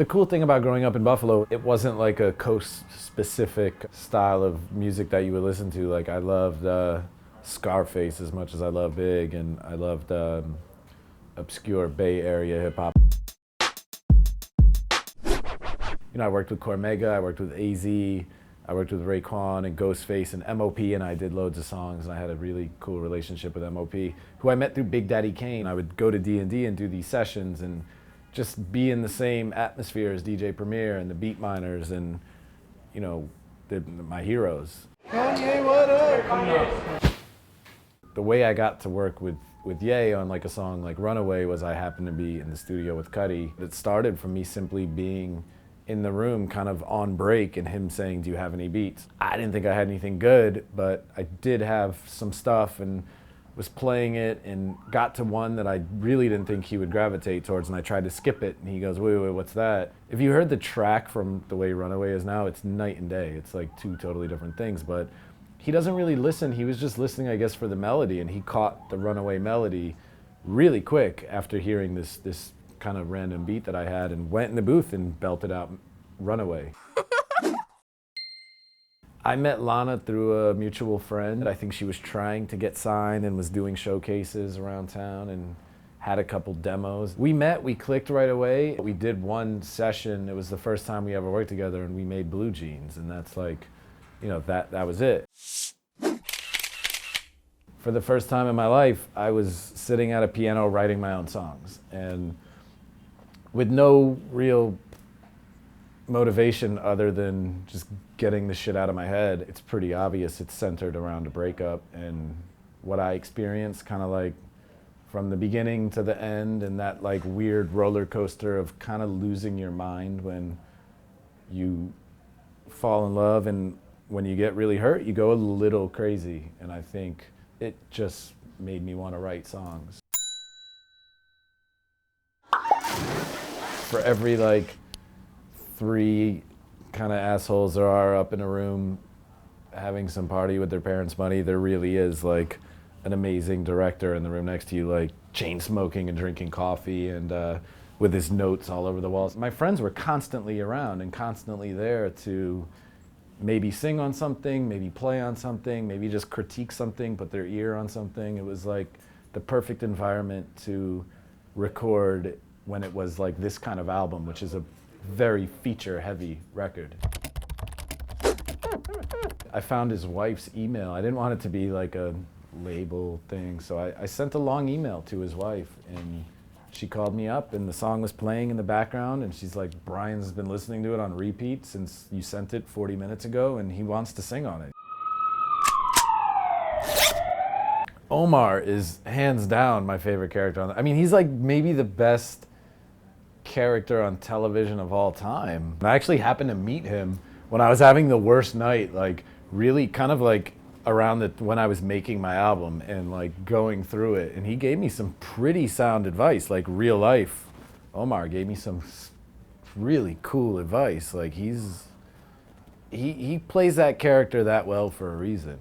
The cool thing about growing up in Buffalo, it wasn't like a coast-specific style of music that you would listen to. Like I loved Scarface as much as I love Big, and I loved obscure Bay Area hip hop. You know, I worked with Cormega, I worked with AZ, I worked with Raekwon and Ghostface and MOP, and I did loads of songs, and I had a really cool relationship with MOP, who I met through Big Daddy Kane. I would go to D&D and do these sessions and just be in the same atmosphere as DJ Premier and the Beat Miners and, you know, my heroes. Kanye, what up? The way I got to work with Ye on like a song like Runaway was I happened to be in the studio with Cudi. It started from me simply being in the room kind of on break and him saying, do you have any beats? I didn't think I had anything good, but I did have some stuff and was playing it and got to one that I really didn't think he would gravitate towards, and I tried to skip it and he goes, wait, what's that? If you heard the track from the way Runaway is now, it's night and day. It's like two totally different things, but he doesn't really listen. He was just listening, I guess, for the melody, and he caught the Runaway melody really quick after hearing this kind of random beat that I had, and went in the booth and belted out Runaway. I met Lana through a mutual friend. I think she was trying to get signed and was doing showcases around town and had a couple demos. We met, we clicked right away. We did one session. It was the first time we ever worked together, and we made Blue Jeans, and that's like, you know, that was it. For the first time in my life, I was sitting at a piano writing my own songs, and with no real motivation other than just getting the shit out of my head. It's pretty obvious it's centered around a breakup and what I experienced kind of like from the beginning to the end, and that like weird roller coaster of kind of losing your mind when you fall in love, and when you get really hurt, you go a little crazy. And I think it just made me want to write songs. For every like 3 kind of assholes there are up in a room having some party with their parents' money, there really is like an amazing director in the room next to you, like chain smoking and drinking coffee and with his notes all over the walls. My friends were constantly around and constantly there to maybe sing on something, maybe play on something, maybe just critique something, put their ear on something. It was like the perfect environment to record when it was like this kind of album, which is a very feature-heavy record. I found his wife's email. I didn't want it to be like a label thing, so I sent a long email to his wife, and she called me up, and the song was playing in the background, and she's like, Brian's been listening to it on repeat since you sent it 40 minutes ago, and he wants to sing on it. Omar is hands down my favorite character on I mean, he's like maybe the best character on television of all time. I actually happened to meet him when I was having the worst night, like really kind of like around when I was making my album and like going through it, and he gave me some pretty sound advice, like real life. Omar gave me some really cool advice. Like he plays that character that well for a reason.